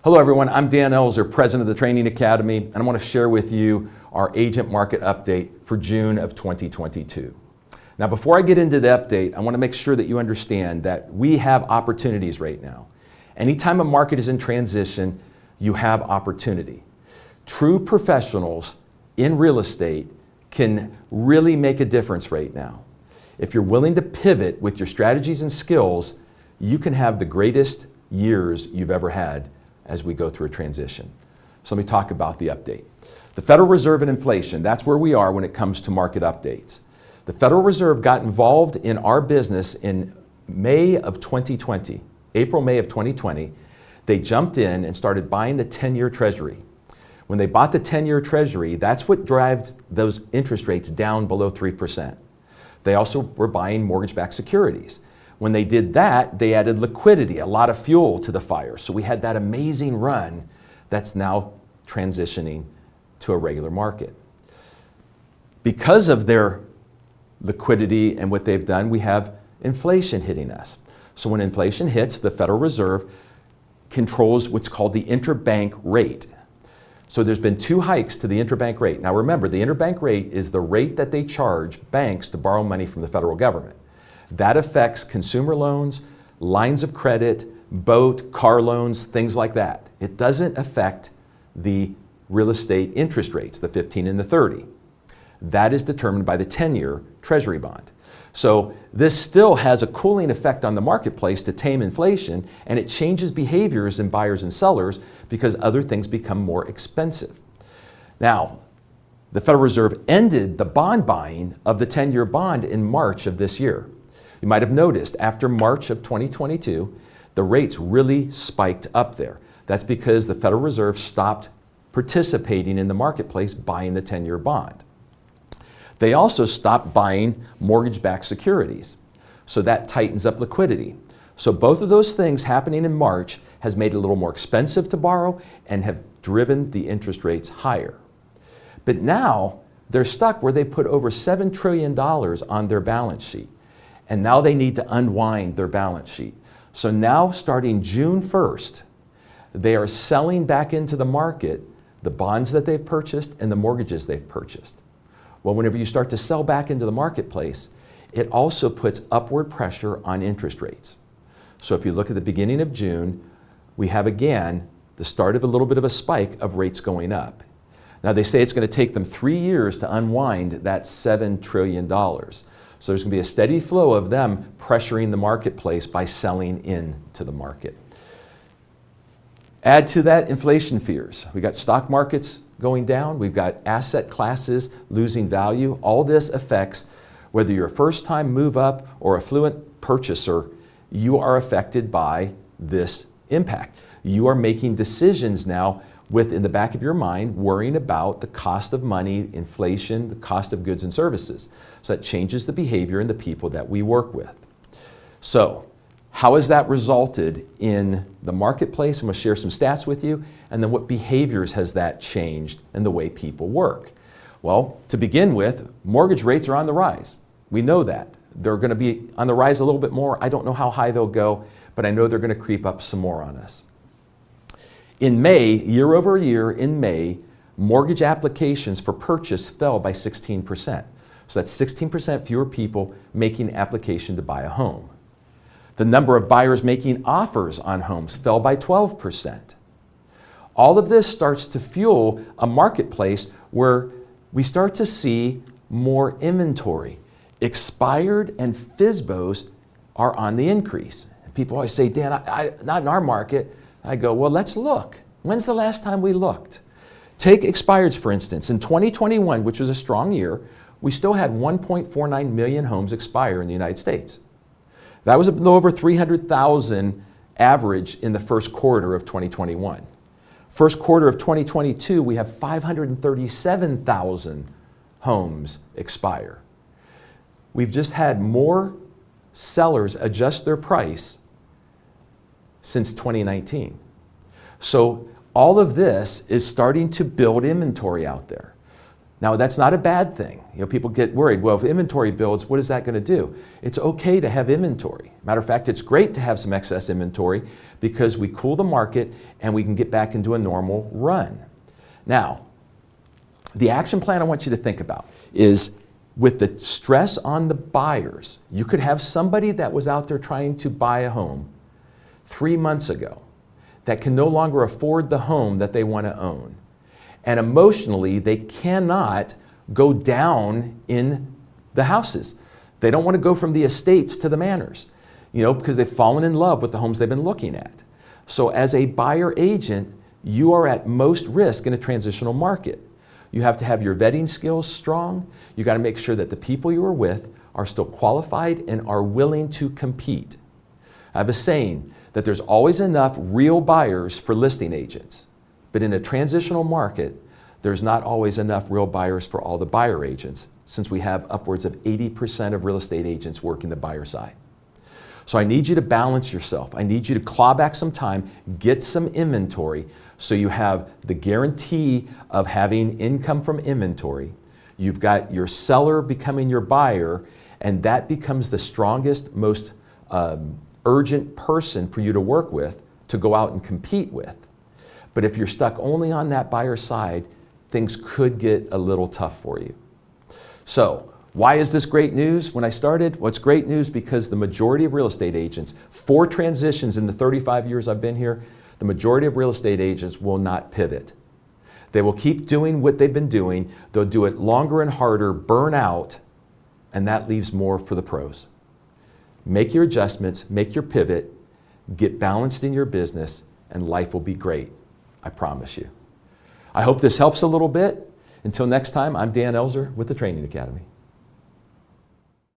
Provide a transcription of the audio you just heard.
Hello everyone, I'm Dan Elzer, President of the Training Academy, and I want to share with you our agent market update for June of 2022. Now before I get into the update, I want to make sure that you understand that we have opportunities right now. Anytime a market is in transition, you have opportunity. True professionals in real estate can really make a difference right now. If you're willing to pivot with your strategies and skills, you can have the greatest years you've ever had as we go through a transition. So let me talk about the update. The Federal Reserve and inflation, that's where we are when it comes to market updates. The Federal Reserve got involved in our business in May of 2020, April, May of 2020. They jumped in and started buying the 10-year Treasury. When they bought the 10-year Treasury, that's what drove those interest rates down below 3%. They also were buying mortgage-backed securities. When they did that, they added liquidity, a lot of fuel to the fire. So we had that amazing run that's now transitioning to a regular market. Because of their liquidity and what they've done, we have inflation hitting us. So when inflation hits, the Federal Reserve controls what's called the interbank rate. So there's been 2 hikes to the interbank rate. Now remember, the interbank rate is the rate that they charge banks to borrow money from the federal government. That affects consumer loans, lines of credit, boat, car loans, things like that. It doesn't affect the real estate interest rates, the 15 and the 30. That is determined by the 10-year Treasury bond. So this still has a cooling effect on the marketplace to tame inflation, and it changes behaviors in buyers and sellers because other things become more expensive. Now, the Federal Reserve ended the bond buying of the 10-year bond in March of this year. You might have noticed after March of 2022, the rates really spiked up there. That's because the Federal Reserve stopped participating in the marketplace buying the 10-year bond. They also stopped buying mortgage-backed securities. So that tightens up liquidity. So both of those things happening in March has made it a little more expensive to borrow and have driven the interest rates higher. But now they're stuck where they put over $7 trillion on their balance sheet. And now they need to unwind their balance sheet. So now starting June 1st, they are selling back into the market the bonds that they've purchased and the mortgages they've purchased. Well, whenever you start to sell back into the marketplace, it also puts upward pressure on interest rates. So if you look at the beginning of June, we have again the start of a little bit of a spike of rates going up. Now they say it's going to take them 3 years to unwind that $7 trillion. So there's going to be a steady flow of them pressuring the marketplace by selling into the market. Add to that inflation fears. We've got stock markets going down. We've got asset classes losing value. All this affects whether you're a first-time move-up or affluent purchaser, you are affected by this impact. You are making decisions now in the back of your mind, worrying about the cost of money, inflation, the cost of goods and services. So that changes the behavior and the people that we work with. So how has that resulted in the marketplace? I'm going to share some stats with you, and then what behaviors has that changed in the way people work? Well, to begin with, mortgage rates are on the rise. We know that. They're going to be on the rise a little bit more. I don't know how high they'll go, but I know they're going to creep up some more on us. In May, year over year, in May, mortgage applications for purchase fell by 16%. So that's 16% fewer people making application to buy a home. The number of buyers making offers on homes fell by 12%. All of this starts to fuel a marketplace where we start to see more inventory. Expired and FSBOs are on the increase. People always say, Dan, not in our market. I go, well, let's look. When's the last time we looked? Take expireds, for instance. In 2021, which was a strong year, we still had 1.49 million homes expire in the United States. That was a little over 300,000 average in the first quarter of 2021. First quarter of 2022, we have 537,000 homes expire. We've just had more sellers adjust their price since 2019. So all of this is starting to build inventory out there. Now, that's not a bad thing. People get worried. Well, if inventory builds, what is that going to do? It's okay to have inventory. Matter of fact, it's great to have some excess inventory because we cool the market and we can get back into a normal run. Now, the action plan I want you to think about is with the stress on the buyers. You could have somebody that was out there trying to buy a home 3 months ago that can no longer afford the home that they want to own. And emotionally, they cannot go down in the houses. They don't want to go from the estates to the manors, because they've fallen in love with the homes they've been looking at. So as a buyer agent, you are at most risk in a transitional market. You have to have your vetting skills strong. You got to make sure that the people you are with are still qualified and are willing to compete. I have a saying that there's always enough real buyers for listing agents. But in a transitional market, there's not always enough real buyers for all the buyer agents, since we have upwards of 80% of real estate agents working the buyer side. So I need you to balance yourself. I need you to claw back some time, get some inventory, so you have the guarantee of having income from inventory. You've got your seller becoming your buyer, and that becomes the strongest, most urgent person for you to work with, to go out and compete with. But if you're stuck only on that buyer side, things could get a little tough for you. So, why is this great news? When I started, well, it's great news because the majority of real estate agents, 4 transitions in the 35 years I've been here, the majority of real estate agents will not pivot. They will keep doing what they've been doing. They'll do it longer and harder, burn out, and that leaves more for the pros. Make your adjustments, make your pivot, get balanced in your business, and life will be great. I promise you. I hope this helps a little bit. Until next time, I'm Dan Elzer with the Training Academy.